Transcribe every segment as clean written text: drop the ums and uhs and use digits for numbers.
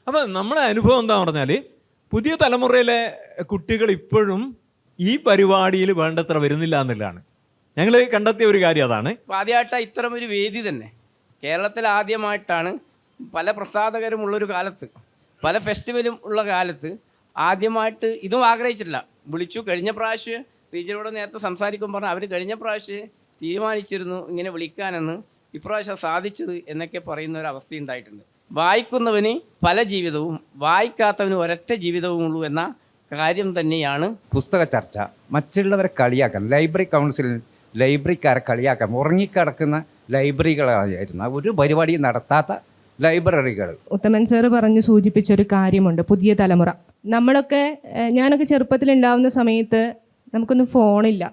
അപ്പം നമ്മളെ അനുഭവം എന്താണെന്ന് പറഞ്ഞാൽ പുതിയ തലമുറയിലെ കുട്ടികൾ ഇപ്പോഴും ഈ പരിപാടിയിൽ വേണ്ടത്ര വരുന്നില്ല എന്നുള്ളതാണ് ഞങ്ങൾ കണ്ടെത്തിയ ഒരു കാര്യം. അതാണ് ആദ്യമായിട്ടാണ് ഇത്തരം ഒരു വേദി തന്നെ കേരളത്തിൽ ആദ്യമായിട്ടാണ്. പല പ്രസാധകരും ഉള്ളൊരു കാലത്ത്, പല ഫെസ്റ്റിവലും ഉള്ള കാലത്ത് ആദ്യമായിട്ട് ഇതും ആഗ്രഹിച്ചിട്ടില്ല. വിളിച്ചു. കഴിഞ്ഞ പ്രാവശ്യം ടീച്ചറോട് നേരത്തെ സംസാരിക്കുമ്പോൾ പറഞ്ഞാൽ അവർ കഴിഞ്ഞ പ്രാവശ്യം തീരുമാനിച്ചിരുന്നു ഇങ്ങനെ വിളിക്കാനെന്ന്, ഇപ്രാവശ്യം സാധിച്ചത് എന്നൊക്കെ പറയുന്ന ഒരു അവസ്ഥ ഉണ്ടായിട്ടുണ്ട്. വായിക്കുന്നവന് പല ജീവിതവും, വായിക്കാത്തവന് ഒരൊറ്റ ജീവിതവും ഉള്ളൂ എന്ന കാര്യം തന്നെയാണ് പുസ്തക ചർച്ച. മറ്റുള്ളവരെ കളിയാക്കാൻ, ലൈബ്രറി കൗൺസിലിൽ ലൈബ്രറിക്കാരെ കളിയാക്കാൻ, ഉറങ്ങിക്കിടക്കുന്ന ലൈബ്രറികളായിരുന്നു ഒരു പരിപാടിയും നടത്താത്ത ലൈബ്രറികൾ. ഉത്തമൻ സാറ് പറഞ്ഞു സൂചിപ്പിച്ചൊരു കാര്യമുണ്ട്, പുതിയ തലമുറ. ഞാനൊക്കെ ചെറുപ്പത്തിലുണ്ടാവുന്ന സമയത്ത് നമുക്കൊന്നും ഫോണില്ല.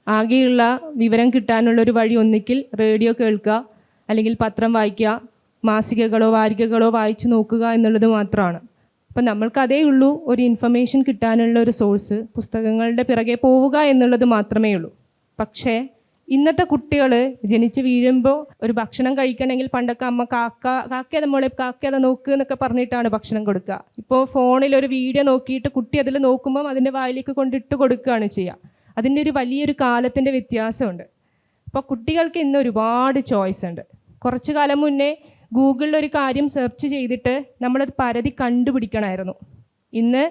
ആകെയുള്ള വിവരം കിട്ടാനുള്ളൊരു വഴി ഒന്നിക്കിൽ റേഡിയോ കേൾക്കുക, അല്ലെങ്കിൽ പത്രം വായിക്കുക, മാസികകളോ വാരികകളോ വായിച്ചു നോക്കുക എന്നുള്ളത് മാത്രമാണ്. അപ്പം നമ്മൾക്ക് അതേ ഉള്ളൂ ഒരു ഇൻഫർമേഷൻ കിട്ടാനുള്ള ഒരു സോഴ്സ്, പുസ്തകങ്ങളുടെ പിറകെ പോവുക എന്നുള്ളത് മാത്രമേ ഉള്ളൂ. പക്ഷേ ഇന്നത്തെ കുട്ടികൾ ജനിച്ച് വീഴുമ്പോൾ ഒരു ഭക്ഷണം കഴിക്കണമെങ്കിൽ പണ്ടൊക്കെ അമ്മ കാക്കയുടെ മോളെ കാക്കയുടെ നോക്ക് എന്നൊക്കെ പറഞ്ഞിട്ടാണ് ഭക്ഷണം കൊടുക്കുക. ഇപ്പോൾ ഫോണിലൊരു വീഡിയോ നോക്കിയിട്ട് കുട്ടി അതിൽ നോക്കുമ്പം അതിൻ്റെ വായിലേക്ക് കൊണ്ടിട്ട് കൊടുക്കുകയാണ് ചെയ്യുക. അതിൻ്റെ ഒരു വലിയൊരു കാലത്തിൻ്റെ വ്യത്യാസമുണ്ട്. അപ്പോൾ കുട്ടികൾക്ക് ഇന്ന് ഒരുപാട് ചോയ്സ് ഉണ്ട്. കുറച്ചു കാലം മുന്നേ ഗൂഗിളിൽ ഒരു കാര്യം സെർച്ച് ചെയ്തിട്ട് നമ്മളത് പരതി കണ്ടുപിടിക്കണമായിരുന്നു. ഇന്ന്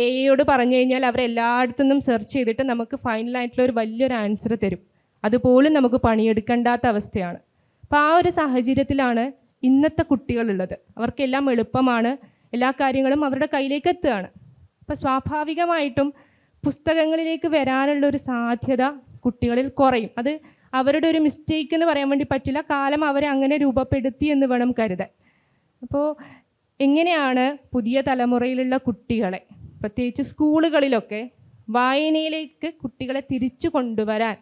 എയോട് പറഞ്ഞു കഴിഞ്ഞാൽ അവരെല്ലായിടത്തു നിന്നും സെർച്ച് ചെയ്തിട്ട് നമുക്ക് ഫൈനലായിട്ടുള്ള ഒരു വലിയൊരു ആൻസർ തരും. അതുപോലും നമുക്ക് പണിയെടുക്കേണ്ടാത്ത അവസ്ഥയാണ്. അപ്പോൾ ആ ഒരു സാഹചര്യത്തിലാണ് ഇന്നത്തെ കുട്ടികളുള്ളത്. അവർക്കെല്ലാം എളുപ്പമാണ്, എല്ലാ കാര്യങ്ങളും അവരുടെ കയ്യിലേക്ക് എത്തുകയാണ്. അപ്പോൾ സ്വാഭാവികമായിട്ടും പുസ്തകങ്ങളിലേക്ക് വരാനുള്ളൊരു സാധ്യത കുട്ടികളിൽ കുറയും. അത് അവരുടെ ഒരു മിസ്റ്റേക്ക് എന്ന് പറയാൻ വേണ്ടി പറ്റില്ല, കാലം അവരെ അങ്ങനെ രൂപപ്പെടുത്തി എന്ന് വേണം കരുതാൻ. അപ്പോൾ എങ്ങനെയാണ് പുതിയ തലമുറയിലുള്ള കുട്ടികളെ, പ്രത്യേകിച്ച് സ്കൂളുകളിലൊക്കെ വായനയിലേക്ക് കുട്ടികളെ തിരിച്ചു കൊണ്ടുവരാൻ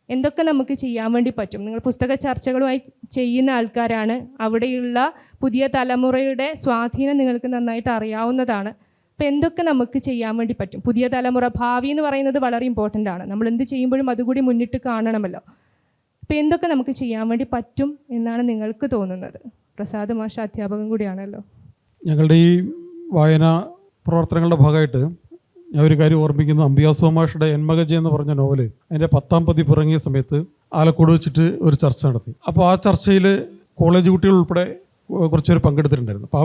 എന്തൊക്കെ നമുക്ക് ചെയ്യാൻ വേണ്ടി പറ്റും? നിങ്ങൾ പുസ്തക ചർച്ചകളുമായി ചെയ്യുന്ന ആൾക്കാരാണ്. അവിടെയുള്ള പുതിയ തലമുറയുടെ സ്വാധീനം നിങ്ങൾക്ക് നന്നായിട്ട് അറിയാവുന്നതാണ്. അപ്പോൾ എന്തൊക്കെ നമുക്ക് ചെയ്യാൻ വേണ്ടി പറ്റും? പുതിയ തലമുറ, ഭാവി എന്ന് പറയുന്നത് വളരെ ഇമ്പോർട്ടൻ്റ് ആണ്. നമ്മൾ എന്ത് ചെയ്യുമ്പോഴും അതുകൂടി മുന്നിട്ട് കാണണമല്ലോ. അപ്പോൾ എന്തൊക്കെ നമുക്ക് ചെയ്യാൻ വേണ്ടി പറ്റും എന്നാണ് നിങ്ങൾക്ക് തോന്നുന്നത്? പ്രസാദ് മാഷ അധ്യാപകൻ കൂടിയാണല്ലോ. ഞങ്ങളുടെ ഈ വായന പ്രവർത്തനങ്ങളുടെ ഭാഗമായിട്ട് ഞാൻ ഒരു കാര്യം ഓർമ്മിക്കുന്നു. അംബിയാസു മാഷയുടെ എൻമകജ എന്ന് പറഞ്ഞ നോവല് അതിൻ്റെ 10ാം പതിപ്പ് ഇറങ്ങിയ സമയത്ത് ആലക്കോട് വെച്ചിട്ട് ഒരു ചർച്ച നടത്തി. അപ്പോൾ ആ ചർച്ചയിൽ കോളേജ് കുട്ടികൾ ഉൾപ്പെടെ കുറച്ചുപേർ പങ്കെടുത്തിട്ടുണ്ടായിരുന്നു. അപ്പോൾ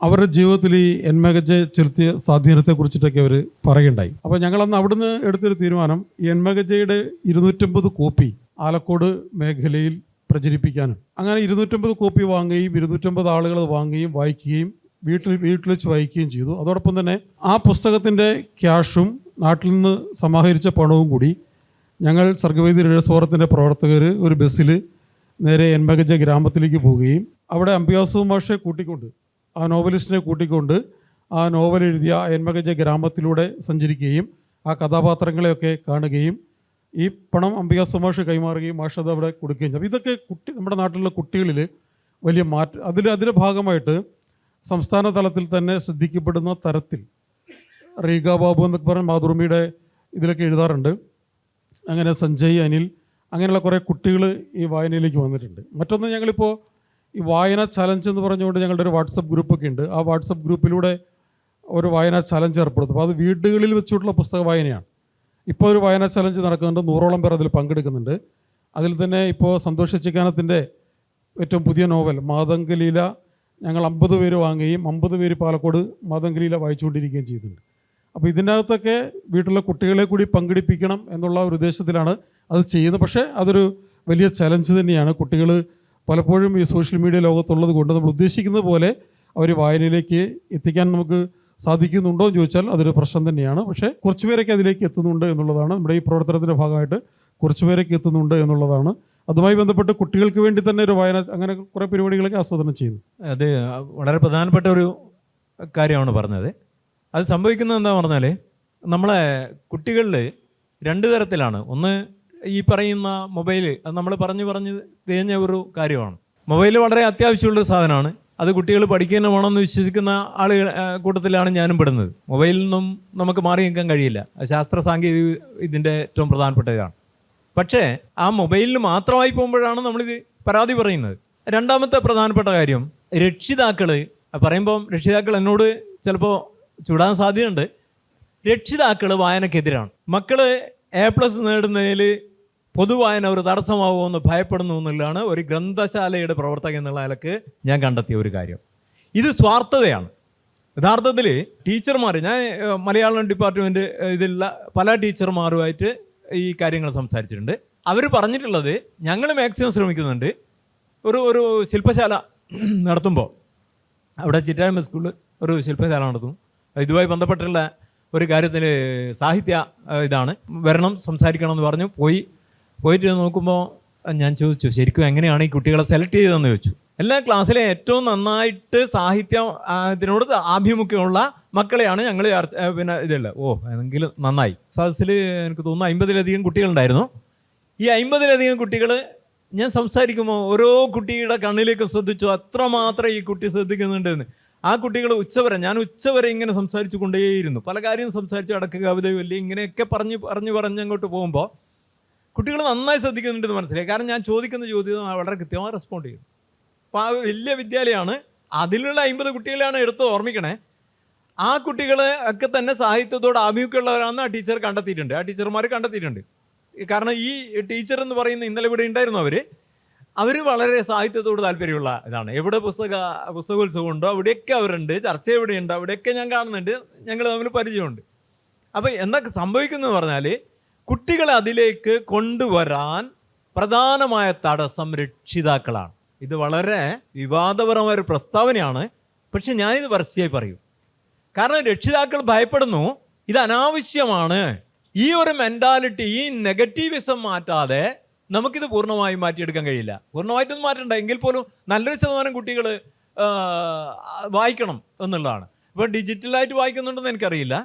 അവരുടെ ജീവിതത്തിൽ ഈ എൻമകജ ചെലുത്തിയ സ്വാധീനത്തെക്കുറിച്ചിട്ടൊക്കെ അവർ പറയുണ്ടായി. അപ്പോൾ ഞങ്ങളന്ന് അവിടുന്ന് എടുത്തൊരു തീരുമാനം, ഈ എൻമകജയുടെ 250 കോപ്പി ആലക്കോട് മേഖലയിൽ പ്രചരിപ്പിക്കാനും, അങ്ങനെ 250 കോപ്പി വാങ്ങുകയും 250 ആളുകൾ വാങ്ങുകയും വായിക്കുകയും വീട്ടിൽ വെച്ച് വായിക്കുകയും ചെയ്തു. അതോടൊപ്പം തന്നെ ആ പുസ്തകത്തിൻ്റെ ക്യാഷും നാട്ടിൽ നിന്ന് സമാഹരിച്ച പണവും കൂടി ഞങ്ങൾ സർഗവേദി റീഡേഴ്സ് ഫോറത്തിൻ്റെ പ്രവർത്തകർ ഒരു ബസ്സിൽ നേരെ എൻമകജ ഗ്രാമത്തിലേക്ക് പോവുകയും അവിടെ അംബിയാസു മാഷെ കൂട്ടിക്കൊണ്ട്, ആ നോവലിസ്റ്റിനെ കൂട്ടിക്കൊണ്ട് ആ നോവൽ എഴുതിയ എൻമകജ ഗ്രാമത്തിലൂടെ സഞ്ചരിക്കുകയും ആ കഥാപാത്രങ്ങളെയൊക്കെ കാണുകയും ഈ പണം അംബിയാസു മാഷ് കൈമാറുകയും മാഷ് അത് അവിടെ കൊടുക്കുകയും ചെയ്യും. ഇതൊക്കെ നമ്മുടെ നാട്ടിലുള്ള കുട്ടികളിൽ വലിയ മാറ്റം. അതിൻ്റെ ഭാഗമായിട്ട് സംസ്ഥാന തലത്തിൽ തന്നെ ശ്രദ്ധിക്കപ്പെടുന്ന തരത്തിൽ റീഗ ബാബു എന്നൊക്കെ പറഞ്ഞ മാതൃഭൂമിയുടെ ഇതിലൊക്കെ എഴുതാറുണ്ട്. അങ്ങനെ സഞ്ജയ്, അനിൽ, അങ്ങനെയുള്ള കുറേ കുട്ടികൾ ഈ വായനയിലേക്ക് വന്നിട്ടുണ്ട്. മറ്റൊന്ന്, ഞങ്ങളിപ്പോൾ ഈ വായന ചലഞ്ച് എന്ന് പറഞ്ഞുകൊണ്ട് ഞങ്ങളുടെ ഒരു വാട്സപ്പ് ഗ്രൂപ്പൊക്കെ ഉണ്ട്. ആ വാട്സപ്പ് ഗ്രൂപ്പിലൂടെ ഒരു വായന ചലഞ്ച് ഏർപ്പെടുത്തും. അപ്പോൾ അത് വീടുകളിൽ വെച്ചിട്ടുള്ള പുസ്തക വായനയാണ്. ഇപ്പോൾ ഒരു വായന ചലഞ്ച് നടക്കുന്നുണ്ട്, 100ഓളം പേർ അതിൽ പങ്കെടുക്കുന്നുണ്ട്. അതിൽ തന്നെ ഇപ്പോൾ സന്തോഷ് ചിക്കാനത്തിൻ്റെ ഏറ്റവും പുതിയ നോവൽ മാതംഗലീല ഞങ്ങൾ 50 പേര് വാങ്ങുകയും 50 പേര് പാലക്കോട് മാതംഗലീല വായിച്ചുകൊണ്ടിരിക്കുകയും ചെയ്തിട്ടുണ്ട്. അപ്പോൾ ഇതിനകത്തൊക്കെ വീട്ടിലെ കുട്ടികളെ കൂടി പങ്കെടുപ്പിക്കണം എന്നുള്ള ഒരു ഉദ്ദേശത്തിലാണ് അത് ചെയ്യുന്നത്. പക്ഷേ അതൊരു വലിയ ചലഞ്ച് തന്നെയാണ്. കുട്ടികൾ പലപ്പോഴും ഈ സോഷ്യൽ മീഡിയ ലോകത്തുള്ളത് കൊണ്ട് നമ്മൾ ഉദ്ദേശിക്കുന്നത് പോലെ അവർ വായനയിലേക്ക് എത്തിക്കാൻ നമുക്ക് സാധിക്കുന്നുണ്ടോ എന്ന് ചോദിച്ചാൽ അതൊരു പ്രശ്നം തന്നെയാണ്. പക്ഷേ കുറച്ചുപേരൊക്കെ അതിലേക്ക് എത്തുന്നുണ്ട് എന്നുള്ളതാണ്. നമ്മുടെ ഈ പ്രവർത്തനത്തിൻ്റെ ഭാഗമായിട്ട് കുറച്ചുപേരൊക്കെ എത്തുന്നുണ്ട് എന്നുള്ളതാണ്. അതുമായി ബന്ധപ്പെട്ട് കുട്ടികൾക്ക് വേണ്ടി തന്നെ ഒരു വായന, അങ്ങനെ കുറേ പരിപാടികളൊക്കെ ആസ്വാദനം ചെയ്യുന്നു. അത് വളരെ പ്രധാനപ്പെട്ട ഒരു കാര്യമാണ് പറഞ്ഞത്. അത് സംഭവിക്കുന്നത് എന്താ പറഞ്ഞാൽ നമ്മളെ കുട്ടികളിൽ 2 തരത്തിലാണ്. ഒന്ന്, ഈ പറയുന്ന മൊബൈൽ, അത് നമ്മൾ പറഞ്ഞ് തേഞ്ഞ ഒരു കാര്യമാണ്. മൊബൈൽ വളരെ അത്യാവശ്യമുള്ളൊരു സാധനമാണ്. അത് കുട്ടികൾ പഠിക്കാൻ വേണമെന്ന് വിശ്വസിക്കുന്ന ആളുകൾ കൂട്ടത്തിലാണ് ഞാനും പെടുന്നത്. മൊബൈലിൽ നിന്നും നമുക്ക് മാറി നിൽക്കാൻ കഴിയില്ല. ശാസ്ത്ര സാങ്കേതിക ഇതിൻ്റെ ഏറ്റവും പ്രധാനപ്പെട്ട ഇതാണ്. പക്ഷേ ആ മൊബൈലിൽ മാത്രമായി പോകുമ്പോഴാണ് നമ്മളിത് പരാതി പറയുന്നത്. രണ്ടാമത്തെ പ്രധാനപ്പെട്ട കാര്യം, രക്ഷിതാക്കൾ പറയുമ്പം രക്ഷിതാക്കൾ എന്നോട് ചിലപ്പോൾ ചൂടാൻ സാധ്യതയുണ്ട്. രക്ഷിതാക്കൾ വായനക്കെതിരാണ്. മക്കൾ A+ നേടുന്നതിൽ പൊതുവായന ഒരു തടസ്സമാവുമെന്ന് ഭയപ്പെടുന്നു എന്നുള്ളതാണ് ഒരു ഗ്രന്ഥശാലയുടെ പ്രവർത്തകൻ എന്നുള്ള നിലക്ക് ഞാൻ കണ്ടെത്തിയ ഒരു കാര്യം. ഇത് സ്വാർത്ഥതയാണ്. യഥാർത്ഥത്തിൽ ടീച്ചർമാർ, ഞാൻ മലയാളം ഡിപ്പാർട്ട്മെൻറ്റ് ഇതിലുള്ള പല ടീച്ചർമാരുമായിട്ട് ഈ കാര്യങ്ങൾ സംസാരിച്ചിട്ടുണ്ട്. അവർ പറഞ്ഞിട്ടുള്ളത് ഞങ്ങൾ മാക്സിമം ശ്രമിക്കുന്നുണ്ട്. ഒരു ശില്പശാല നടത്തുമ്പോൾ അവിടെ ചിറ്റായ്മ സ്കൂളിൽ ഒരു ശില്പശാല നടത്തും. ഇതുമായി ബന്ധപ്പെട്ടുള്ള ഒരു കാര്യത്തിൽ സാഹിത്യ ഇതാണ്, വരണം സംസാരിക്കണം എന്ന് പറഞ്ഞു. പോയിട്ട് നോക്കുമ്പോൾ ഞാൻ ചോദിച്ചു, ശരിക്കും എങ്ങനെയാണ് ഈ കുട്ടികളെ സെലക്ട് ചെയ്തതെന്ന് ചോദിച്ചു. എല്ലാ ക്ലാസ്സിലെ ഏറ്റവും നന്നായിട്ട് സാഹിത്യത്തിനോട് ആഭിമുഖ്യമുള്ള മക്കളെയാണ് ഞങ്ങൾ പിന്നെ ഇതല്ല. എങ്കിലും നന്നായി. സദസ്സിൽ എനിക്ക് തോന്നുന്നു 50-ലധികം കുട്ടികളുണ്ടായിരുന്നു. ഈ 50-ലധികം കുട്ടികൾ ഞാൻ സംസാരിക്കുമ്പോൾ ഓരോ കുട്ടിയുടെ കണ്ണിലേക്ക് ശ്രദ്ധിച്ചു, അത്രമാത്രം ഈ കുട്ടി ശ്രദ്ധിക്കുന്നുണ്ടെന്ന്. ആ കുട്ടികൾ ഞാൻ ഉച്ചവരെ ഇങ്ങനെ സംസാരിച്ചു കൊണ്ടേയിരുന്നു. പല കാര്യം സംസാരിച്ചു, അടക്ക കവിതയും ഇല്ലേ ഇങ്ങനെയൊക്കെ പറഞ്ഞ് അങ്ങോട്ട് പോകുമ്പോൾ കുട്ടികൾ നന്നായി ശ്രദ്ധിക്കുന്നുണ്ടെന്ന് മനസ്സിലായി. കാരണം ഞാൻ ചോദിക്കുന്ന ചോദ്യം വളരെ കൃത്യമായി റെസ്പോണ്ട് ചെയ്യും. അപ്പോൾ ആ വലിയ വിദ്യാലയമാണ്, അതിലുള്ള 50 കുട്ടികളെയാണ് എടുത്ത് ഓർമ്മിക്കണേ. ആ കുട്ടികളെ ഒക്കെ തന്നെ സാഹിത്യത്തോട് ആഭിമുഖ്യമുള്ളവരാണെന്ന് ആ ടീച്ചർ കണ്ടെത്തിയിട്ടുണ്ട്, ആ ടീച്ചർമാർ കണ്ടെത്തിയിട്ടുണ്ട്. കാരണം ഈ ടീച്ചർ എന്ന് പറയുന്ന ഇന്നലെ ഇവിടെ ഉണ്ടായിരുന്നു, അവർ വളരെ സാഹിത്യത്തോട് താല്പര്യമുള്ള ഇതാണ്. എവിടെ പുസ്തകോത്സവം ഉണ്ടോ അവിടെയൊക്കെ അവരുണ്ട്, ചർച്ച എവിടെയുണ്ടോ അവിടെയൊക്കെ ഞാൻ കാണുന്നുണ്ട്, ഞങ്ങൾ തമ്മിൽ പരിചയമുണ്ട്. അപ്പോൾ എന്തൊക്കെ സംഭവിക്കുന്നതെന്ന് പറഞ്ഞാൽ കുട്ടികളെ അതിലേക്ക് കൊണ്ടുവരാൻ പ്രധാനമായ തടസ്സം രക്ഷിതാക്കളാണ്. ഇത് വളരെ വിവാദപരമായ ഒരു പ്രസ്താവനയാണ്, പക്ഷെ ഞാനിത് പരസ്യമായി പറയും. കാരണം രക്ഷിതാക്കൾ ഭയപ്പെടുന്നു, ഇത് അനാവശ്യമാണ്. ഈ ഒരു മെൻറ്റാലിറ്റി, ഈ നെഗറ്റീവിസം മാറ്റാതെ നമുക്കിത് പൂർണ്ണമായും മാറ്റിയെടുക്കാൻ കഴിയില്ല. പൂർണ്ണമായിട്ടൊന്നും മാറ്റണ്ട, എങ്കിൽ പോലും നല്ലൊരു ശതമാനം കുട്ടികൾ വായിക്കണം എന്നുള്ളതാണ്. ഇപ്പോൾ ഡിജിറ്റലായിട്ട് വായിക്കുന്നുണ്ടെന്ന് എനിക്കറിയില്ല.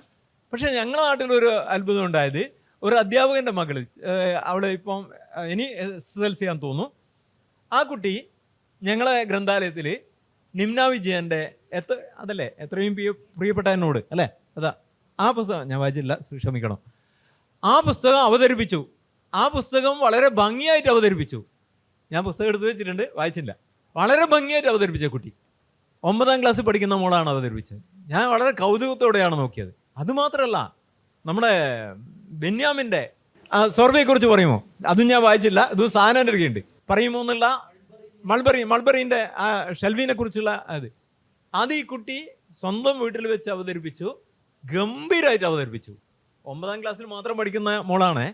പക്ഷേ ഞങ്ങളുടെ നാട്ടിലൊരു അത്ഭുതം ഉണ്ടായത്, ഒരു അധ്യാപകൻ്റെ മകൾ, അവൾ ഇപ്പം ഇനി SSLC ആണെന്ന് തോന്നുന്നു, ആ കുട്ടി ഞങ്ങളെ ഗ്രന്ഥാലയത്തിൽ നിമ്ന വിജയൻ്റെ അതല്ലേ എത്രയും പ്രിയപ്പെട്ട എന്നോട് അല്ലേ, അതാ ആ പുസ്തകം ഞാൻ വായിച്ചില്ല, ക്ഷമിക്കണം. ആ പുസ്തകം അവതരിപ്പിച്ചു. ആ പുസ്തകം വളരെ ഭംഗിയായിട്ട് അവതരിപ്പിച്ചു. ഞാൻ പുസ്തകം എടുത്ത് വെച്ചിട്ടുണ്ട്, വായിച്ചില്ല. വളരെ ഭംഗിയായിട്ട് അവതരിപ്പിച്ച കുട്ടി 9ാം ക്ലാസ്സിൽ പഠിക്കുന്ന മോളാണ് അവതരിപ്പിച്ചത്. ഞാൻ വളരെ കൗതുകത്തോടെയാണ് നോക്കിയത്. അതുമാത്രമല്ല, നമ്മുടെ ബെന്യാമിൻ്റെ സോർബയെക്കുറിച്ച് പറയുമോ, അതും ഞാൻ വായിച്ചില്ല, ഇത് സാധനം എടുക്കുകയുണ്ട്. പറയുമോ എന്നുള്ള മൾബറീൻ്റെ ആ ഷെൽവിനെ കുറിച്ചുള്ള അത് ഈ കുട്ടി സ്വന്തം വീട്ടിൽ വെച്ച് അവതരിപ്പിച്ചു, ഗംഭീരമായിട്ട് അവതരിപ്പിച്ചു. 9ാം ക്ലാസ്സിൽ മാത്രം പഠിക്കുന്ന മോളാണ്.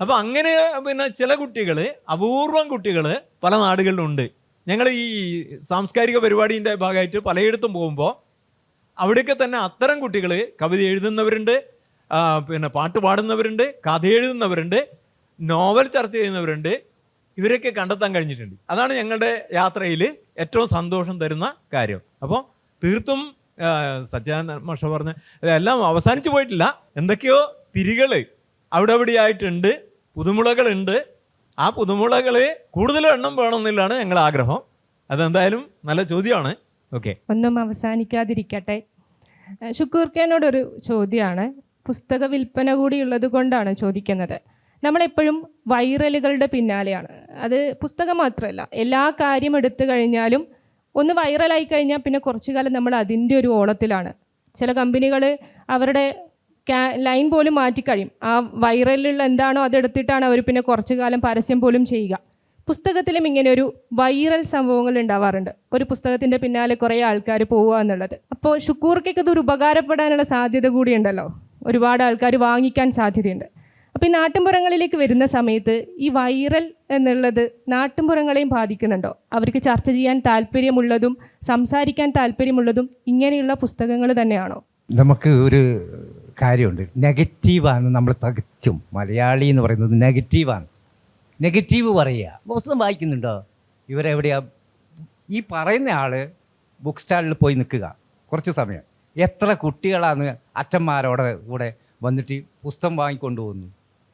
അപ്പോൾ അങ്ങനെ പിന്നെ ചില കുട്ടികൾ, അപൂർവം കുട്ടികൾ പല നാടുകളിലുണ്ട്. ഞങ്ങൾ ഈ സാംസ്കാരിക പരിപാടീൻ്റെ ഭാഗമായിട്ട് പലയിടത്തും പോകുമ്പോൾ അവിടെയൊക്കെ തന്നെ അത്തരം കുട്ടികൾ കവിത എഴുതുന്നവരുണ്ട്, പിന്നെ പാട്ട് പാടുന്നവരുണ്ട്, കഥ എഴുതുന്നവരുണ്ട്, നോവൽ ചർച്ച ചെയ്യുന്നവരുണ്ട്. ഇവരൊക്കെ കണ്ടെത്താൻ കഴിഞ്ഞിട്ടുണ്ട്. അതാണ് ഞങ്ങളുടെ യാത്രയിൽ ഏറ്റവും സന്തോഷം തരുന്ന കാര്യം. അപ്പോൾ തീർത്തും സജ്ജാനന്ദ മാഷ പറഞ്ഞ ഇതെല്ലാം അവസാനിച്ചു പോയിട്ടില്ല. എന്തൊക്കെയോ തിരികൾ അവിടെയായിട്ടുണ്ട്, പുതുമുളകളുണ്ട്. ആ പുതുമുളകൾ കൂടുതൽ എണ്ണം വേണമെന്നില്ലാണ് ഞങ്ങളുടെ ആഗ്രഹം. അതെന്തായാലും നല്ല ചോദ്യമാണ്. ഓക്കെ, ഒന്നും അവസാനിക്കാതിരിക്കട്ടെ. ഷുക്കൂർക്കനോടൊരു ചോദ്യമാണ്, പുസ്തക വിൽപ്പന കൂടി ഉള്ളത് കൊണ്ടാണ് ചോദിക്കുന്നത്. നമ്മളെപ്പോഴും വൈറലുകളുടെ പിന്നാലെയാണ്. അത് പുസ്തകം മാത്രമല്ല, എല്ലാ കാര്യം എടുത്തു കഴിഞ്ഞാലും ഒന്ന് വൈറലായി കഴിഞ്ഞാൽ പിന്നെ കുറച്ചു കാലം നമ്മൾ അതിൻ്റെ ഒരു ഓളത്തിലാണ്. ചില കമ്പനികൾ അവരുടെ ലൈൻ പോലും മാറ്റിക്കഴിയും. ആ വൈറലിലുള്ള എന്താണോ അതെടുത്തിട്ടാണ് അവർ പിന്നെ കുറച്ചു കാലം പരസ്യം പോലും ചെയ്യുക. പുസ്തകത്തിലും ഇങ്ങനെ ഒരു വൈറൽ സംഭവങ്ങൾ ഉണ്ടാവാറുണ്ട്. ഒരു പുസ്തകത്തിൻ്റെ പിന്നാലെ കുറേ ആൾക്കാർ പോവുക എന്നുള്ളത്. അപ്പോൾ ഷുക്കൂർക്കൊക്കെ ഇതൊരു ഉപകാരപ്പെടാനുള്ള സാധ്യത കൂടിയുണ്ടല്ലോ. ഒരുപാട് ആൾക്കാർ വാങ്ങിക്കാൻ സാധ്യതയുണ്ട്. അപ്പോൾ ഈ നാട്ടിൻപുറങ്ങളിലേക്ക് വരുന്ന സമയത്ത് ഈ വൈറൽ എന്നുള്ളത് നാട്ടിൻപുറങ്ങളെയും ബാധിക്കുന്നുണ്ടോ? അവർക്ക് ചർച്ച ചെയ്യാൻ താല്പര്യമുള്ളതും സംസാരിക്കാൻ താല്പര്യമുള്ളതും ഇങ്ങനെയുള്ള പുസ്തകങ്ങൾ തന്നെയാണോ? നമുക്ക് ഒരു കാര്യമുണ്ട്, നെഗറ്റീവാണ്. നമ്മൾ തികച്ചും മലയാളി എന്ന് പറയുന്നത് നെഗറ്റീവാണ്. നെഗറ്റീവ് പറയുക. പുസ്തകം വായിക്കുന്നുണ്ടോ? ഇവരെവിടെയാ? ഈ പറയുന്ന ആൾ ബുക്ക് സ്റ്റാളിൽ പോയി നിൽക്കുക കുറച്ച് സമയം. എത്ര കുട്ടികളാണ് അച്ഛന്മാരോടെ കൂടെ വന്നിട്ട് പുസ്തകം വാങ്ങിക്കൊണ്ടു പോകുന്നു?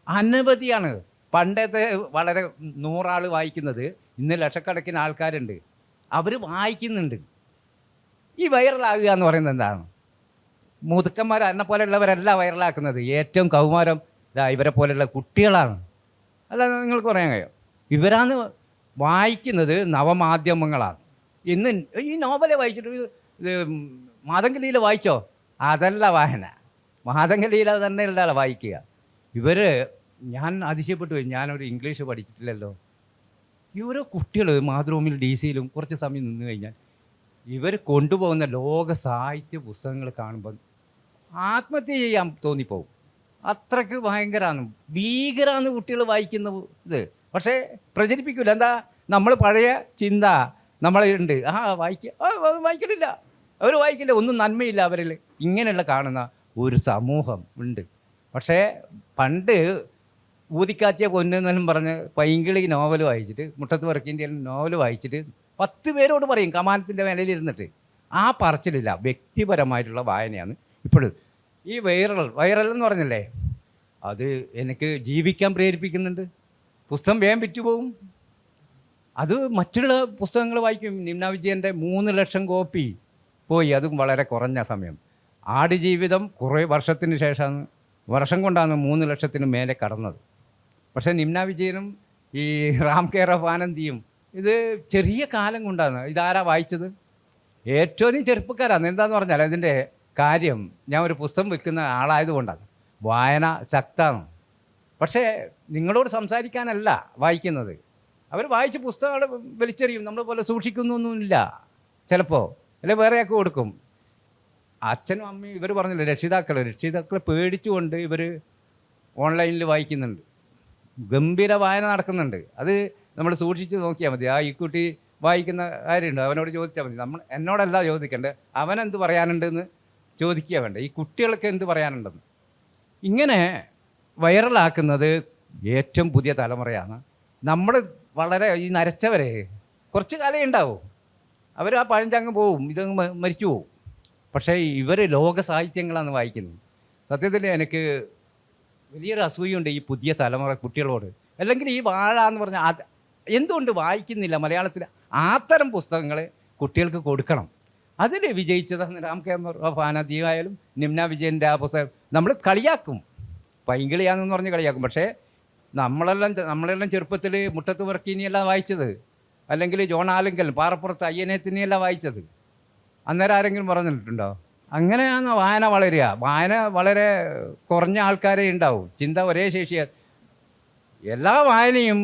അനവധിയാണ്. പണ്ടത്തെ വളരെ 100 ആൾ വായിക്കുന്നത് ഇന്ന് ലക്ഷക്കണക്കിന് ആൾക്കാരുണ്ട്, അവർ വായിക്കുന്നുണ്ട്. ഈ വൈറലാകുക എന്ന് പറയുന്നത് എന്താണ്? മുതുക്കന്മാർ എന്നെ പോലെയുള്ളവരല്ല വൈറലാക്കുന്നത്. ഏറ്റവും കൗമാരം ഇവരെ പോലെയുള്ള കുട്ടികളാണ്. അല്ലാതെ നിങ്ങൾക്ക് പറയാൻ കഴിയും. ഇവരാണ് വായിക്കുന്നത്, നവമാധ്യമങ്ങളാണ്. ഇന്ന് ഈ നോവലെ വായിച്ചിട്ട് ഇത് മാതംഗലീല വായിച്ചോ? അതല്ല വായന. മാതംഗലീല തന്നെയല്ല വായിക്കുക. ഞാൻ അതിശയപ്പെട്ടു പോയി. ഞാനൊരു ഇംഗ്ലീഷ് പഠിച്ചിട്ടില്ലല്ലോ. ഇവരോ കുട്ടികൾ മാതൃഭൂമിയിൽ DC-യിലും കുറച്ച് സമയം നിന്ന് കഴിഞ്ഞാൽ ഇവർ കൊണ്ടുപോകുന്ന ലോക സാഹിത്യ പുസ്തകങ്ങൾ കാണുമ്പോൾ ആത്മഹത്യ ചെയ്യാൻ തോന്നിപ്പോവും. അത്രയ്ക്ക് ഭീകരാണ് കുട്ടികൾ വായിക്കുന്ന ഇത്. പക്ഷേ പ്രചരിപ്പിക്കില്ല. എന്താ? നമ്മൾ പഴയ ചിന്ത നമ്മളുണ്ട്. വായിക്കലില്ല, അവർ വായിക്കില്ല, ഒന്നും നന്മയില്ല അവരിൽ. ഇങ്ങനെയുള്ള കാണുന്ന ഒരു സമൂഹം ഉണ്ട്. പക്ഷേ പണ്ട് ഊതിക്കാച്ചിയ പൊന്നെന്നും പറഞ്ഞ് പൈങ്കിളി നോവൽ വായിച്ചിട്ട്, മുട്ടത്ത് വർക്കിൻ്റെ നോവൽ വായിച്ചിട്ട് 10 പേരോട് പറയും കമാനത്തിൻ്റെ മേലയിലിരുന്നിട്ട്. ആ പറച്ചിലില്ല. വ്യക്തിപരമായിട്ടുള്ള വായനയാണ് ഇപ്പോഴും. ഈ വൈറൽ എന്ന് പറഞ്ഞല്ലേ, അത് എനിക്ക് ജീവിക്കാൻ പ്രേരിപ്പിക്കുന്നുണ്ട്. പുസ്തകം വേഗം വിറ്റുപോകും. അത് മറ്റുള്ള പുസ്തകങ്ങൾ വായിക്കും. നിമ്ന വിജയൻ്റെ 3 ലക്ഷം കോപ്പി പോയി, അതും വളരെ കുറഞ്ഞ സമയം. ആടുജീവിതം കുറേ വർഷത്തിന് ശേഷമാണ്, വർഷം കൊണ്ടാണ് 3 ലക്ഷത്തിന് മേലെ കടന്നത്. പക്ഷേ നിമ്ന വിജയനും ഈ റാം കെയർ ഓഫ് ആനന്ദിയും ഇത് ചെറിയ കാലം കൊണ്ടാണ്. ഇതാരാ വായിച്ചത്? ഏറ്റവും ചെറുപ്പക്കാരാണ്. എന്താന്ന് പറഞ്ഞാൽ ഇതിൻ്റെ കാര്യം, ഞാൻ ഒരു പുസ്തകം വിൽക്കുന്ന ആളായതുകൊണ്ടാണ്. വായന ശക്തമാണ്. പക്ഷേ നിങ്ങളോട് സംസാരിക്കാനല്ല വായിക്കുന്നത്. അവർ വായിച്ച് പുസ്തകങ്ങൾ വലിച്ചെറിയും. നമ്മളെ പോലെ സൂക്ഷിക്കുന്നൊന്നുമില്ല ചിലപ്പോൾ, അല്ലെങ്കിൽ വേറെയൊക്കെ കൊടുക്കും. അച്ഛനും അമ്മയും ഇവർ പറഞ്ഞില്ല, രക്ഷിതാക്കളെ പേടിച്ചുകൊണ്ട് ഇവർ ഓൺലൈനിൽ വായിക്കുന്നുണ്ട്. ഗംഭീര വായന നടക്കുന്നുണ്ട്. അത് നമ്മൾ സൂക്ഷിച്ച് നോക്കിയാൽ മതി. ഈ കുട്ടി വായിക്കുന്ന കാര്യമുണ്ട്, അവനോട് ചോദിച്ചാൽ മതി. എന്നോടല്ല ചോദിക്കേണ്ടത്, അവനെന്ത് പറയാനുണ്ടെന്ന് ചോദിക്കുക വേണ്ട. ഈ കുട്ടികൾക്ക് എന്ത് പറയാനുണ്ടെന്ന്. ഇങ്ങനെ വൈറലാക്കുന്നത് ഏറ്റവും പുതിയ തലമുറയാണ്. നമ്മൾ വളരെ ഈ നരച്ചവരെ കുറച്ച് കാലം ഉണ്ടാവും, അവർ ആ പഴഞ്ചങ്ങ് പോവും, ഇതങ്ങ് മരിച്ചു പോവും. പക്ഷേ ഇവർ ലോക സാഹിത്യങ്ങളാണ് വായിക്കുന്നത്. സത്യത്തിൽ എനിക്ക് വലിയൊരു അസൂയുണ്ട് ഈ പുതിയ തലമുറ കുട്ടികളോട്. അല്ലെങ്കിൽ ഈ വാഴ എന്ന് പറഞ്ഞാൽ എന്തുകൊണ്ട് വായിക്കുന്നില്ല മലയാളത്തിൽ? അത്തരം പുസ്തകങ്ങൾ കുട്ടികൾക്ക് കൊടുക്കണം. അതിൽ വിജയിച്ചതാണ് റാം കെയർ ഓഫ് ആനന്ദി ആയാലും നിമ്ന വിജയൻ്റെ ആ പുസ്തകം. നമ്മൾ കളിയാക്കും, പൈങ്കിളിയാണെന്ന് പറഞ്ഞ് കളിയാക്കും. പക്ഷേ നമ്മളെല്ലാം ചെറുപ്പത്തിൽ മുട്ടത്ത് വർക്കിനെല്ലാം വായിച്ചത്, അല്ലെങ്കിൽ ജോൺ ആലിങ്കൽ പാറപ്പുറത്ത് അയ്യനത്തിനെല്ലാം വായിച്ചത്. അന്നേരം ആരെങ്കിലും പറഞ്ഞിട്ടുണ്ടോ? അങ്ങനെയാണ് വായന വളരുക. വായന വളരെ കുറഞ്ഞ ആൾക്കാരെ ഉണ്ടാവും, ചിന്ത ഒരേ ശേഷിയാൽ. എല്ലാ വായനയും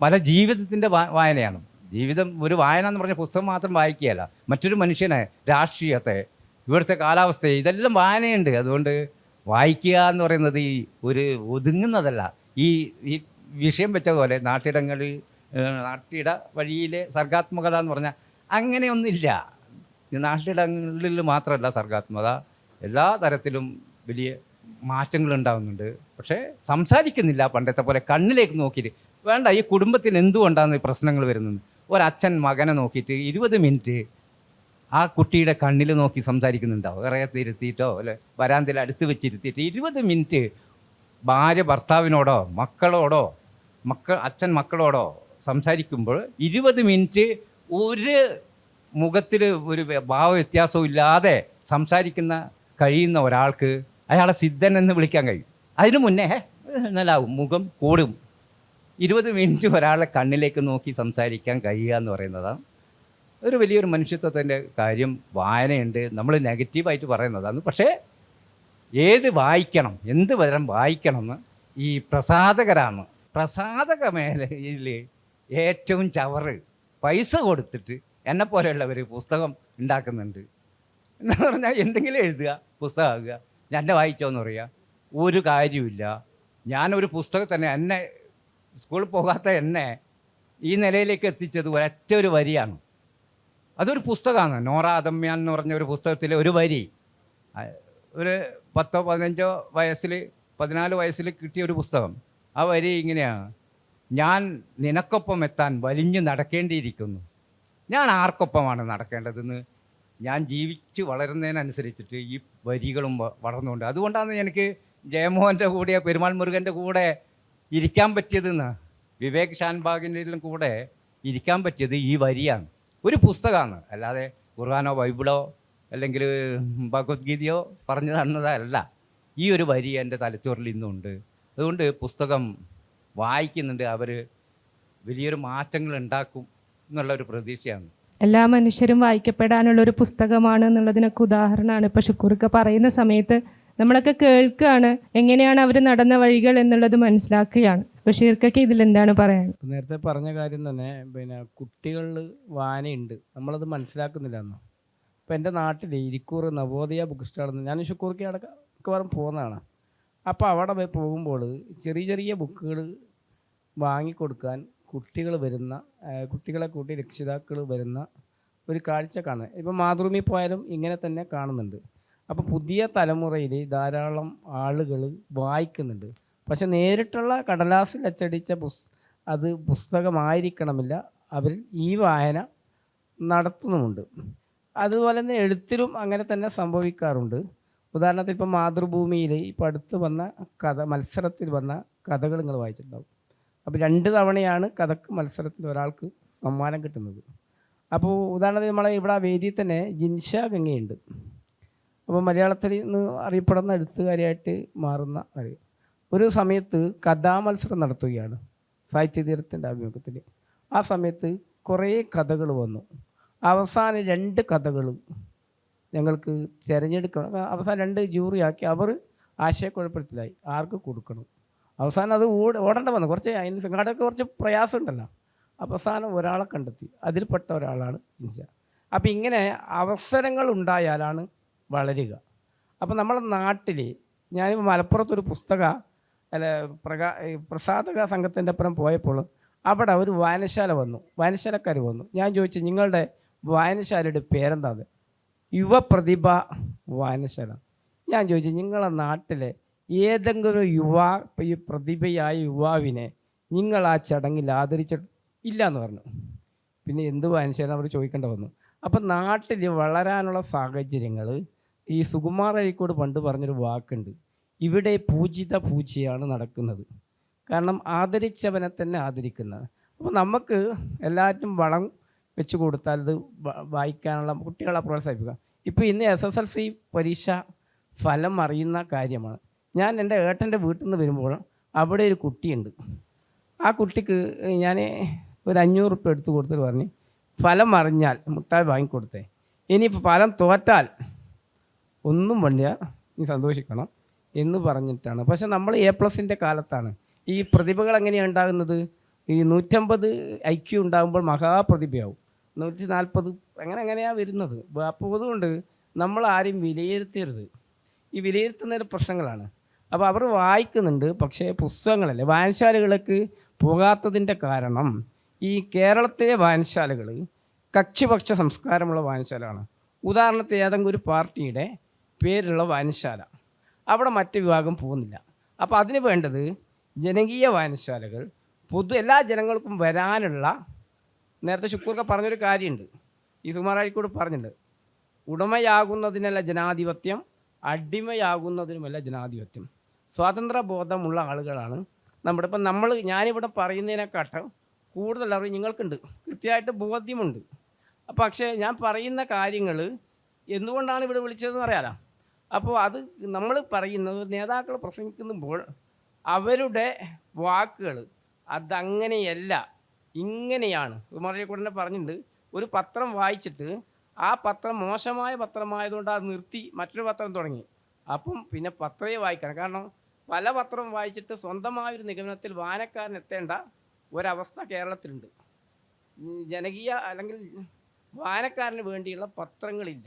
പല ജീവിതത്തിൻ്റെ വായനയാണ്. ജീവിതം ഒരു വായന എന്ന് പറഞ്ഞാൽ പുസ്തകം മാത്രം വായിക്കുകയല്ല, മറ്റൊരു മനുഷ്യനെ, രാഷ്ട്രീയത്തെ, ഇവിടുത്തെ കാലാവസ്ഥയെ, ഇതെല്ലാം വായനയുണ്ട്. അതുകൊണ്ട് വായിക്കുക എന്ന് പറയുന്നത് ഈ ഒരു ഒതുങ്ങുന്നതല്ല. ഈ വിഷയം വെച്ചതുപോലെ നാട്ടിട വഴിയിലെ സർഗാത്മകത എന്ന് പറഞ്ഞാൽ അങ്ങനെയൊന്നുമില്ല. നാട്ടിടങ്ങളിൽ മാത്രമല്ല സർഗാത്മകത, എല്ലാ തരത്തിലും വലിയ മാറ്റങ്ങൾ ഉണ്ടാകുന്നുണ്ട്. പക്ഷേ സംസാരിക്കുന്നില്ല പണ്ടത്തെ പോലെ, കണ്ണിലേക്ക് നോക്കിയിട്ട് വേണ്ട. ഈ കുടുംബത്തിൽ എന്തുകൊണ്ടാണ് പ്രശ്നങ്ങൾ വരുന്നത്? ഒരച്ഛൻ മകനെ നോക്കിയിട്ട് 20 മിനിറ്റ് ആ കുട്ടിയുടെ കണ്ണിൽ നോക്കി സംസാരിക്കുന്നുണ്ടാവും. ഇറയത്തിരുത്തിയിട്ടോ അല്ലെ വരാന്തയിൽ അടുത്ത് വെച്ചിരുത്തിയിട്ട് 20 മിനിറ്റ് ഭാര്യ ഭർത്താവിനോടോ മക്കളോടോ അച്ഛൻ മക്കളോടോ സംസാരിക്കുമ്പോൾ 20 മിനിറ്റ് ഒരു മുഖത്തിൽ ഒരു ഭാവ വ്യത്യാസവും ഇല്ലാതെ കഴിയുന്ന ഒരാൾക്ക് അയാളെ സിദ്ധൻ എന്ന് വിളിക്കാൻ കഴിയും. അതിനു മുന്നേ നല്ലാവും, മുഖം കൂടും. 20 മിനിറ്റ് ഒരാളെ കണ്ണിലേക്ക് നോക്കി സംസാരിക്കാൻ കഴിയുക എന്ന് പറയുന്നതാണ് ഒരു വലിയൊരു മനുഷ്യത്വത്തിൻ്റെ കാര്യം. വായനയുണ്ട്, നമ്മൾ നെഗറ്റീവായിട്ട് പറയുന്നതാണ്. പക്ഷേ ഏത് വായിക്കണം, എന്ത് തരം വായിക്കണമെന്ന് ഈ പ്രസാധകരാണ്. പ്രസാധക മേഖലയിൽ ഏറ്റവും ചവറ് പൈസ കൊടുത്തിട്ട് എന്നെപ്പോലെയുള്ളവർ പുസ്തകം ഉണ്ടാക്കുന്നുണ്ട്. എന്ന് പറഞ്ഞാൽ എന്തെങ്കിലും എഴുതുക, പുസ്തകമാകുക, എന്നെ വായിച്ചോന്ന് പറയുക, ഒരു കാര്യമില്ല. ഞാനൊരു പുസ്തകത്തന്നെ, എന്നെ സ്കൂളിൽ പോകാത്ത എന്നെ ഈ നിലയിലേക്ക് എത്തിച്ചത് ഒരൊറ്റ ഒരു വരിയാണ്. അതൊരു പുസ്തകമാണ്. നോറ അദമ്യാൻ എന്ന് പറഞ്ഞ ഒരു പുസ്തകത്തിലെ ഒരു വരി, ഒരു 10-15 വയസ്സിൽ 14 വയസ്സിൽ കിട്ടിയ ഒരു പുസ്തകം. ആ വരി ഇങ്ങനെയാണ്: ഞാൻ നിനക്കൊപ്പം എത്താൻ വലിഞ്ഞു നടക്കേണ്ടിയിരിക്കുന്നു. ഞാൻ ആർക്കൊപ്പമാണ് നടക്കേണ്ടതെന്ന് ഞാൻ ജീവിച്ച് വളരുന്നതിനനുസരിച്ചിട്ട് ഈ വരികളും വളർന്നുകൊണ്ട്, അതുകൊണ്ടാണ് എനിക്ക് ജയമോഹൻ്റെ കൂടെ പെരുമാൾ മുരുകൻ്റെ കൂടെ ഇരിക്കാൻ പറ്റിയതെന്ന്, വിവേക് ഷാൻബാഗിൻ്റെ കൂടെ ഇരിക്കാൻ പറ്റിയത് ഈ വരിയാണ്. ഒരു പുസ്തകമാണ്, അല്ലാതെ ഖുർആനോ ബൈബിളോ അല്ലെങ്കിൽ ഭഗവത്ഗീതയോ പറഞ്ഞു തന്നതല്ല. ഈ ഒരു വരി എൻ്റെ തലച്ചോറിൽ ഇന്നുണ്ട്. അതുകൊണ്ട് പുസ്തകം വായിക്കുന്നുണ്ട്, അവർ വലിയൊരു മാറ്റങ്ങൾ ഉണ്ടാക്കും എന്നുള്ളൊരു പ്രതീക്ഷയാണ്. എല്ലാ മനുഷ്യരും വായിക്കപ്പെടാനുള്ളൊരു പുസ്തകമാണ് എന്നുള്ളതിനൊക്കെ ഉദാഹരണമാണ് ഇപ്പോൾ ഷുക്കൂറൊക്കെ പറയുന്ന സമയത്ത് നമ്മളൊക്കെ കേൾക്കുകയാണ്, എങ്ങനെയാണ് അവർ നടന്ന വഴികൾ എന്നുള്ളത് മനസ്സിലാക്കുകയാണ്. ബഷീർക്കൊക്കെ ഇതിലെന്താണ് പറയാൻ? നേരത്തെ പറഞ്ഞ കാര്യം തന്നെ, പിന്നെ കുട്ടികളിൽ വായനയുണ്ട്, നമ്മളത് മനസ്സിലാക്കുന്നില്ല എന്നോ. ഇപ്പം എൻ്റെ നാട്ടിൽ ഇരിക്കൂർ നവോദയ ബുക്ക് സ്റ്റാളിൽ ഞാൻ ഷുക്കൂർക്ക് അടക്കം പോകുന്നതാണ്. അപ്പോൾ അവിടെ പോകുമ്പോൾ ചെറിയ ചെറിയ ബുക്കുകൾ വാങ്ങിക്കൊടുക്കാൻ കുട്ടികളെ കൂട്ടി രക്ഷിതാക്കൾ വരുന്ന ഒരു കാഴ്ച കാണുക. ഇപ്പം മാതൃഭൂമി പോയാലും ഇങ്ങനെ തന്നെ കാണുന്നുണ്ട്. അപ്പോൾ പുതിയ തലമുറയിൽ ധാരാളം ആളുകൾ വായിക്കുന്നുണ്ട്. പക്ഷെ നേരിട്ടുള്ള കടലാസിൽ അച്ചടിച്ച അത് പുസ്തകമായിരിക്കണമില്ല, അവർ ഈ വായന നടത്തുന്നുമുണ്ട്. അതുപോലെ തന്നെ എഴുത്തിലും അങ്ങനെ തന്നെ സംഭവിക്കാറുണ്ട്. ഉദാഹരണത്തിന് ഇപ്പം മാതൃഭൂമിയിൽ ഇപ്പം അടുത്ത് വന്ന മത്സരത്തിൽ വന്ന കഥകൾ നിങ്ങൾ വായിച്ചിട്ടുണ്ടാവും. അപ്പോൾ 2 തവണയാണ് കഥക്ക് മത്സരത്തിൽ ഒരാൾക്ക് സമ്മാനം കിട്ടുന്നത്. അപ്പോൾ ഉദാഹരണത്തിന് നമ്മളെ ഇവിടെ ആ വേദിയിൽ തന്നെ ജിൻഷ ഗംഗയുണ്ട്. അപ്പോൾ മലയാളത്തിൽ നിന്ന് അറിയപ്പെടുന്ന എഴുത്തുകാരിയായിട്ട് മാറുന്ന ഒരു സമയത്ത് കഥാമത്സരം നടത്തുകയാണ് സാഹിത്യതീരത്തിൻ്റെ ആഭിമുഖ്യത്തിൽ. ആ സമയത്ത് കുറേ കഥകൾ വന്നു. അവസാനം 2 കഥകൾ ഞങ്ങൾക്ക് തിരഞ്ഞെടുക്കണം. അവസാനം 2 ജൂറിയാക്കി. അവർ ആശയക്കുഴപ്പത്തിലായി, ആർക്ക് കൊടുക്കണം. അവസാനം അത് ഓടേണ്ട വന്നു. അതിന് സംഘാടകർക്ക് കുറച്ച് പ്രയാസമുണ്ടല്ലോ. അവസാനം ഒരാളെ കണ്ടെത്തി, അതിൽപ്പെട്ട ഒരാളാണ് ജിൻഷ. അപ്പം ഇങ്ങനെ അവസരങ്ങൾ ഉണ്ടായാലാണ് വളരുക. അപ്പം നമ്മുടെ നാട്ടിൽ ഞാനിപ്പോൾ മലപ്പുറത്തൊരു പ്രസാധക സംഘത്തിൻ്റെ അപ്പുറം പോയപ്പോൾ അവിടെ ഒരു വായനശാല വന്നു, വായനശാലക്കാർ വന്നു. ഞാൻ ചോദിച്ചു, നിങ്ങളുടെ വായനശാലയുടെ പേരെന്താണ്? യുവപ്രതിഭ വായനശാല. ഞാൻ ചോദിച്ചു, നിങ്ങളുടെ നാട്ടിലെ ഏതെങ്കിലും ഈ പ്രതിഭയായ യുവാവിനെ നിങ്ങൾ ആ ചടങ്ങിൽ ആദരിച്ചിട്ട് ഇല്ല എന്ന് പറഞ്ഞു. പിന്നെ എന്ത് വായനശാല അവർ ചോദിക്കേണ്ട വന്നു. അപ്പം നാട്ടിൽ വളരാനുള്ള സാഹചര്യങ്ങൾ, ഈ സുകുമാർ അഴീക്കോട് പണ്ട് പറഞ്ഞൊരു വാക്കുണ്ട്, ഇവിടെ പൂജ്യയാണ് നടക്കുന്നത്. കാരണം ആദരിച്ചവനെ തന്നെ ആദരിക്കുന്നത്. അപ്പോൾ നമുക്ക് എല്ലാറ്റും വളം വെച്ച് കൊടുത്താൽ ഇത് വായിക്കാനുള്ള കുട്ടികളെ പ്രോത്സാഹിപ്പിക്കുക. ഇപ്പോൾ ഇന്ന് SSLC പരീക്ഷ ഫലം അറിയുന്ന കാര്യമാണ്. ഞാൻ എൻ്റെ ഏട്ടൻ്റെ വീട്ടിൽ നിന്ന് വരുമ്പോൾ അവിടെ ഒരു കുട്ടിയുണ്ട്. ആ കുട്ടിക്ക് ഞാൻ ഒരു 500 റുപ്യ എടുത്ത് കൊടുത്തിട്ട് പറഞ്ഞ്, ഫലം അറിഞ്ഞാൽ മുട്ടായി വാങ്ങിക്കൊടുത്തേ, ഇനിയിപ്പോൾ ഫലം തോറ്റാൽ ഒന്നും വേണ്ട, നീ സന്തോഷിക്കണം എന്ന് പറഞ്ഞിട്ടാണ്. പക്ഷെ നമ്മൾ A+ൻ്റെ കാലത്താണ്. ഈ പ്രതിഭകൾ എങ്ങനെയാണ് ഉണ്ടാകുന്നത്? ഈ 150 IQ ഉണ്ടാകുമ്പോൾ മഹാപ്രതിഭയാവും, 140 എങ്ങനെയാണ് വരുന്നത്. അപ്പോൾ അതുകൊണ്ട് നമ്മൾ ആരെയും വിലയിരുത്തരുത്. ഈ വിലയിരുത്തുന്നതിന് പ്രശ്നങ്ങളാണ്. അപ്പോൾ അവർ വായിക്കുന്നുണ്ട്, പക്ഷേ പുസ്തകങ്ങളല്ലേ. വായനശാലകളിലേക്ക് പോകാത്തതിൻ്റെ കാരണം ഈ കേരളത്തിലെ വായനശാലകൾ കക്ഷിപക്ഷ സംസ്കാരമുള്ള വായനശാലയാണ്. ഉദാഹരണത്തിന് ഏതെങ്കിലും ഒരു പാർട്ടിയുടെ പേരുള്ള വായനശാല, അവിടെ മറ്റ് വിഭാഗം പോകുന്നില്ല. അപ്പോൾ അതിന് വേണ്ടത് ജനകീയ വായനശാലകൾ, എല്ലാ ജനങ്ങൾക്കും വരാനുള്ള. നേരത്തെ ഷുക്കൂർക്ക പറഞ്ഞൊരു കാര്യമുണ്ട്, ഈ സുമാറായിക്കൂടെ പറഞ്ഞിട്ടുണ്ട്, ഉടമയാകുന്നതിനല്ല ജനാധിപത്യം, അടിമയാകുന്നതിനുമല്ല ജനാധിപത്യം. സ്വാതന്ത്ര്യ ബോധമുള്ള ആളുകളാണ് നമ്മുടെ. ഇപ്പം ഞാനിവിടെ പറയുന്നതിനെക്കാട്ടും കൂടുതൽ അറിവ് നിങ്ങൾക്കുണ്ട്, കൃത്യമായിട്ട് ബോധ്യമുണ്ട്. പക്ഷേ ഞാൻ പറയുന്ന കാര്യങ്ങൾ എന്തുകൊണ്ടാണ് ഇവിടെ വിളിച്ചതെന്ന് അറിയാലോ. അപ്പോൾ അത് നമ്മൾ പറയുന്നത്, നേതാക്കൾ പ്രസംഗിക്കുമ്പോൾ അവരുടെ വാക്കുകൾ അതങ്ങനെയല്ല, ഇങ്ങനെയാണ്. ഉമറിയെക്കൂടെ പറഞ്ഞിട്ടുണ്ട്, ഒരു പത്രം വായിച്ചിട്ട് ആ പത്രം മോശമായ പത്രമായതുകൊണ്ട് അത് നിർത്തി മറ്റൊരു പത്രം തുടങ്ങി. അപ്പം പിന്നെ പത്രമേ വായിക്കണം. കാരണം പല പത്രം വായിച്ചിട്ട് സ്വന്തമായൊരു നിഗമനത്തിൽ വായനക്കാരൻ എത്തേണ്ട ഒരവസ്ഥ കേരളത്തിലുണ്ട്. ജനകീയ അല്ലെങ്കിൽ വായനക്കാരന് വേണ്ടിയുള്ള പത്രങ്ങളില്ല.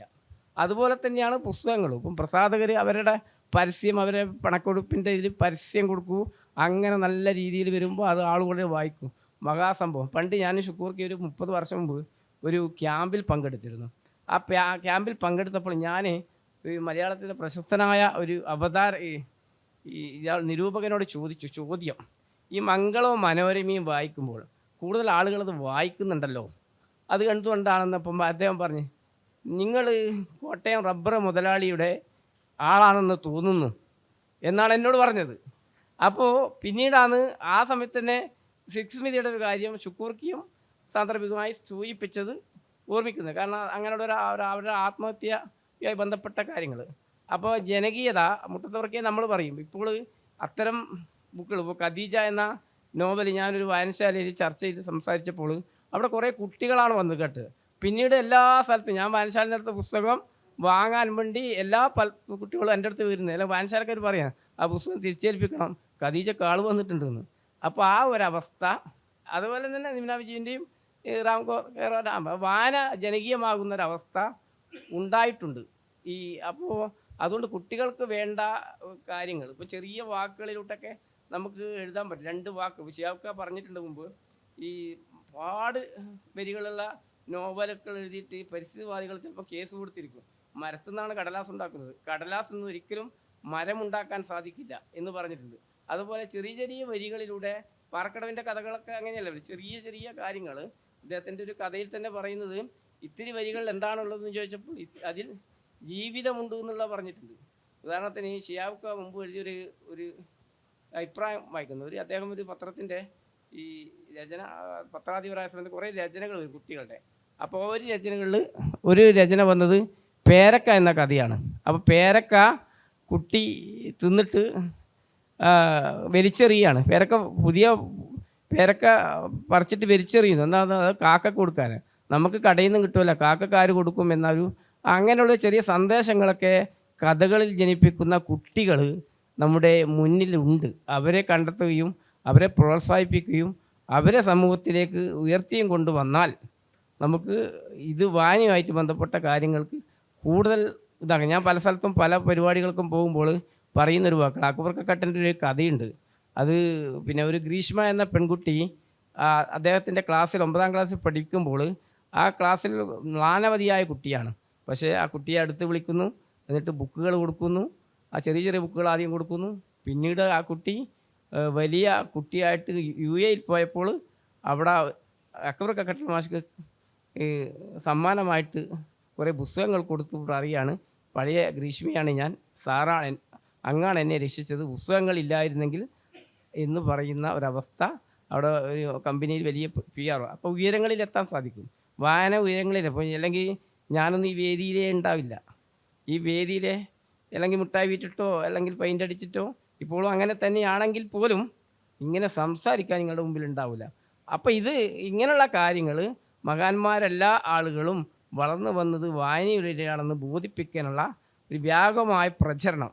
അതുപോലെ തന്നെയാണ് പുസ്തകങ്ങളും. ഇപ്പം പ്രസാധകർ അവരുടെ പരസ്യം, അവരെ പണക്കൊടുപ്പിൻ്റെ ഇതിൽ പരസ്യം കൊടുക്കൂ, അങ്ങനെ നല്ല രീതിയിൽ വരുമ്പോൾ അത് ആളുകളെ വായിക്കും. മഹാസംഭവം. പണ്ട് ഞാൻ ഷുക്കൂർക്ക് ഒരു 30 വർഷം മുമ്പ് ഒരു ക്യാമ്പിൽ പങ്കെടുത്തിരുന്നു. ആ ക്യാമ്പിൽ പങ്കെടുത്തപ്പോൾ ഞാൻ മലയാളത്തിലെ പ്രശസ്തനായ ഒരു ഇയാൾ നിരൂപകനോട് ചോദ്യം, ഈ മംഗളവും മനോരമയും വായിക്കുമ്പോൾ കൂടുതൽ ആളുകളത് വായിക്കുന്നുണ്ടല്ലോ, അത് കണ്ടുകൊണ്ടാണെന്നപ്പം അദ്ദേഹം പറഞ്ഞ്, നിങ്ങൾ കോട്ടയം റബ്ബർ മുതലാളിയുടെ ആളാണെന്ന് തോന്നുന്നു എന്നാണ് എന്നോട് പറഞ്ഞത്. അപ്പോൾ പിന്നീടാണ് ആ സമയത്ത് തന്നെ സിക്സ്മിതിയുടെ ഒരു കാര്യം ഷുക്കൂർക്കിയും സാന്ദർഭികമായി സൂചിപ്പിച്ചത് ഓർമ്മിക്കുന്നത്. കാരണം അങ്ങനെയുള്ള അവരുടെ ആത്മഹത്യയുമായി ബന്ധപ്പെട്ട കാര്യങ്ങൾ. അപ്പോൾ ജനകീയത മുട്ടത്തവർക്കേ നമ്മൾ പറയും. ഇപ്പോൾ അത്തരം ബുക്കുകൾ, ഇപ്പോൾ ഖദീജ എന്ന നോവൽ ഞാനൊരു വായനശാലയിൽ ചർച്ച ചെയ്ത് സംസാരിച്ചപ്പോൾ അവിടെ കുറേ കുട്ടികളാണ് വന്നത് കേട്ട്. പിന്നീട് എല്ലാ സ്ഥലത്തും ഞാൻ വായനശാലയിൽ നടത്ത പുസ്തകം വാങ്ങാൻ വേണ്ടി എല്ലാ കുട്ടികളും എൻ്റെ അടുത്ത് വരുന്നത്, അല്ലെങ്കിൽ വായനശാലക്കാർ പറയാം ആ പുസ്തകം തിരിച്ചേൽപ്പിക്കണം, ഖദീജക്ക് ആൾ വന്നിട്ടുണ്ടെന്ന്. അപ്പോൾ ആ ഒരവസ്ഥ, അതുപോലെ തന്നെ നിമിന വിജയൻ്റെയും വായന ജനകീയമാകുന്നൊരവസ്ഥ ഉണ്ടായിട്ടുണ്ട്. അപ്പോൾ അതുകൊണ്ട് കുട്ടികൾക്ക് വേണ്ട കാര്യങ്ങൾ ഇപ്പോൾ ചെറിയ വാക്കുകളിലോട്ടൊക്കെ നമുക്ക് എഴുതാൻ പറ്റും. 2 വാക്ക് വിഷയാക്ക പറഞ്ഞിട്ടുണ്ട് മുമ്പ്, ഈ പാട് വരികളുള്ള നോവലുകൾ എഴുതിയിട്ട് പരിസ്ഥിതിവാദികൾ ചിലപ്പോൾ കേസ് കൊടുത്തിരിക്കും. മരത്തു നിന്നാണ് കടലാസ് ഉണ്ടാക്കുന്നത്, കടലാസ് ഒന്നും ഒരിക്കലും മരമുണ്ടാക്കാൻ സാധിക്കില്ല എന്ന് പറഞ്ഞിട്ടുണ്ട്. അതുപോലെ ചെറിയ ചെറിയ വരികളിലൂടെ പാറക്കടവിൻ്റെ കഥകളൊക്കെ അങ്ങനെയല്ല, ചെറിയ ചെറിയ കാര്യങ്ങൾ ഇദ്ദേഹത്തിൻ്റെ ഒരു കഥയിൽ തന്നെ പറയുന്നത്, ഇത്തിരി വരികൾ എന്താണുള്ളതെന്ന് ചോദിച്ചപ്പോൾ അതിൽ ജീവിതമുണ്ട് എന്നുള്ള പറഞ്ഞിട്ടുണ്ട്. ഉദാഹരണത്തിന് ഷിയാബ്ക മുമ്പ് എഴുതിയൊരു ഒരു അഭിപ്രായം വായിക്കുന്നത്, അദ്ദേഹം ഒരു പത്രത്തിൻ്റെ ഈ രചന പത്രാധിപരായ സമയത്ത് കുറേ രചനകൾ വരും കുട്ടികളുടെ. അപ്പോൾ ഒരു രചന വന്നത് പേരക്ക എന്ന കഥയാണ്. അപ്പോൾ പേരക്ക കുട്ടി തിന്നിട്ട് വലിച്ചെറിയാണ്. പുതിയ പേരക്ക പറിച്ചിട്ട് വലിച്ചെറിയുന്നു. എന്താണ് അത് കാക്ക കൊടുക്കാൻ, നമുക്ക് കടയിൽ നിന്ന് കിട്ടുമല്ല, കാക്കക്കാർ കൊടുക്കും എന്നൊരു അങ്ങനെയുള്ള ചെറിയ സന്ദേശങ്ങളൊക്കെ കഥകളിൽ ജനിപ്പിക്കുന്ന കുട്ടികൾ നമ്മുടെ മുന്നിലുണ്ട്. അവരെ കണ്ടെത്തുകയും അവരെ പ്രോത്സാഹിപ്പിക്കുകയും അവരെ സമൂഹത്തിലേക്ക് ഉയർത്തിയും കൊണ്ടുവന്നാൽ നമുക്ക് ഇത് വായനയുമായിട്ട് ബന്ധപ്പെട്ട കാര്യങ്ങൾക്ക് കൂടുതൽ ഇതാക്കാം. ഞാൻ പല സ്ഥലത്തും പല പരിപാടികൾക്കും പോകുമ്പോൾ പറയുന്നൊരു വാക്ക്, അക്ബർ കക്കട്ടിൻ്റെ ഒരു കഥയുണ്ട്. അത് പിന്നെ ഒരു ഗ്രീഷ്മ എന്ന പെൺകുട്ടി അദ്ദേഹത്തിൻ്റെ ക്ലാസ്സിൽ 9ാം ക്ലാസ്സിൽ പഠിക്കുമ്പോൾ ആ ക്ലാസ്സിൽ മ്ലാനവതിയായ കുട്ടിയാണ്. പക്ഷേ ആ കുട്ടിയെ അടുത്ത് വിളിക്കുന്നു, എന്നിട്ട് ബുക്കുകൾ കൊടുക്കുന്നു. ആ ചെറിയ ചെറിയ ബുക്കുകൾ ആദ്യം കൊടുക്കുന്നു. പിന്നീട് ആ കുട്ടി വലിയ കുട്ടിയായിട്ട് UAE പോയപ്പോൾ അവിടെ അക്ബർ കക്കട്ട് മാഷ്ക്ക് സമ്മാനമായിട്ട് കുറേ പുസ്തകങ്ങൾ കൊടുത്തു അറിയാണ്, പഴയ ഗ്രീഷ്മയാണ് ഞാൻ, സാറാണ് അങ്ങാണ് എന്നെ രക്ഷിച്ചത്, പുസ്തകങ്ങളില്ലായിരുന്നെങ്കിൽ എന്ന് പറയുന്ന ഒരവസ്ഥ അവിടെ ഒരു കമ്പനിയിൽ വലിയ PR. അപ്പോൾ ഉയരങ്ങളിലെത്താൻ സാധിക്കും, വായന ഉയരങ്ങളിലെപ്പോൾ. അല്ലെങ്കിൽ ഞാനൊന്നും ഈ വേദിയിലേ ഉണ്ടാവില്ല, ഈ വേദിയിലെ അല്ലെങ്കിൽ മുട്ടായി വീട്ടിട്ടോ അല്ലെങ്കിൽ പെയിൻ്റ് അടിച്ചിട്ടോ ഇപ്പോഴും അങ്ങനെ തന്നെയാണെങ്കിൽ പോലും ഇങ്ങനെ സംസാരിക്കാൻ നിങ്ങളുടെ മുമ്പിൽ ഉണ്ടാവില്ല. അപ്പോൾ ഇങ്ങനെയുള്ള കാര്യങ്ങൾ മഹാന്മാരെല്ലാ ആളുകളും വളർന്നു വന്നത് വായനയിലൂടെയാണെന്ന് ബോധിപ്പിക്കാനുള്ള ഒരു വ്യാപകമായ പ്രചരണം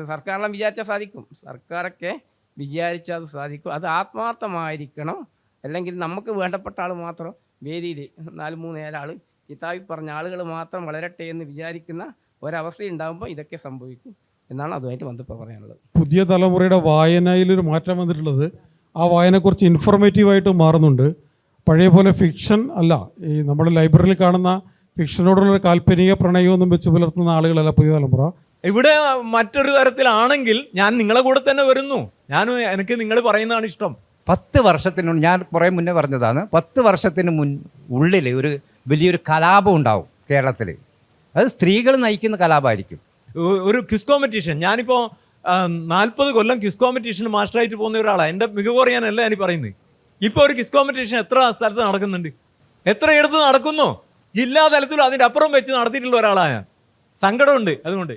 സർക്കാരെല്ലാം വിചാരിച്ചാൽ സാധിക്കും, സർക്കാരൊക്കെ വിചാരിച്ചാൽ അത് സാധിക്കും. അത് ആത്മാർത്ഥമായിരിക്കണം. അല്ലെങ്കിൽ നമുക്ക് വേണ്ടപ്പെട്ട ആൾ മാത്രം വേദിയിൽ 4-3 ആൾ കിതാബിൽ പറഞ്ഞ ആളുകൾ മാത്രം വളരട്ടെ എന്ന് വിചാരിക്കുന്ന ഒരവസ്ഥയുണ്ടാകുമ്പോൾ ഇതൊക്കെ സംഭവിക്കും എന്നാണ് അതുമായിട്ട് ബന്ധപ്പെട്ട് പറയാനുള്ളത്. പുതിയ തലമുറയുടെ വായനയിലൊരു മാറ്റം വന്നിട്ടുള്ളത്, ആ വായനയെക്കുറിച്ച് ഇൻഫോർമേറ്റീവായിട്ട് മാറുന്നുണ്ട്. പഴയ പോലെ ഫിക്ഷൻ അല്ല, ഈ നമ്മുടെ ലൈബ്രറിയിൽ കാണുന്ന ഫിക്ഷനോടുള്ളൊരു കാൽപ്പനിക പ്രണയമൊന്നും വെച്ച് പുലർത്തുന്ന ആളുകളല്ല പുതിയ തലമുറ. ഇവിടെ മറ്റൊരു തരത്തിലാണെങ്കിൽ ഞാൻ നിങ്ങളെ കൂടെ തന്നെ വരുന്നു, എനിക്ക് നിങ്ങൾ പറയുന്നതാണ് ഇഷ്ടം. 10 വർഷത്തിനുള്ളിൽ, ഞാൻ കുറേ മുന്നേ പറഞ്ഞതാണ്, 10 വർഷത്തിന് ഉള്ളിൽ ഒരു വലിയൊരു കലാപം ഉണ്ടാവും കേരളത്തിൽ. അത് സ്ത്രീകൾ നയിക്കുന്ന കലാപമായിരിക്കും. ഒരു ക്വിസ് കോമ്പറ്റീഷൻ, ഞാനിപ്പോൾ 40 കൊല്ലം ക്വിസ് കോമ്പറ്റീഷന് മാസ്റ്ററായിട്ട് പോകുന്ന ഒരാളാണ്. എൻ്റെ മികവ് പറയാനല്ല ഞാൻ പറയുന്നത്. ഇപ്പോൾ ഒരു ക്വിസ് കോമ്പറ്റീഷൻ എത്ര സ്ഥലത്ത് നടക്കുന്നുണ്ട്, എത്രയിടത്ത് നടക്കുന്നു, ജില്ലാ തലത്തിലും അതിൻ്റെ അപ്പുറം വെച്ച് നടത്തിയിട്ടുള്ള ഒരാളാണ് ഞാൻ. സങ്കടമുണ്ട് അതുകൊണ്ട്.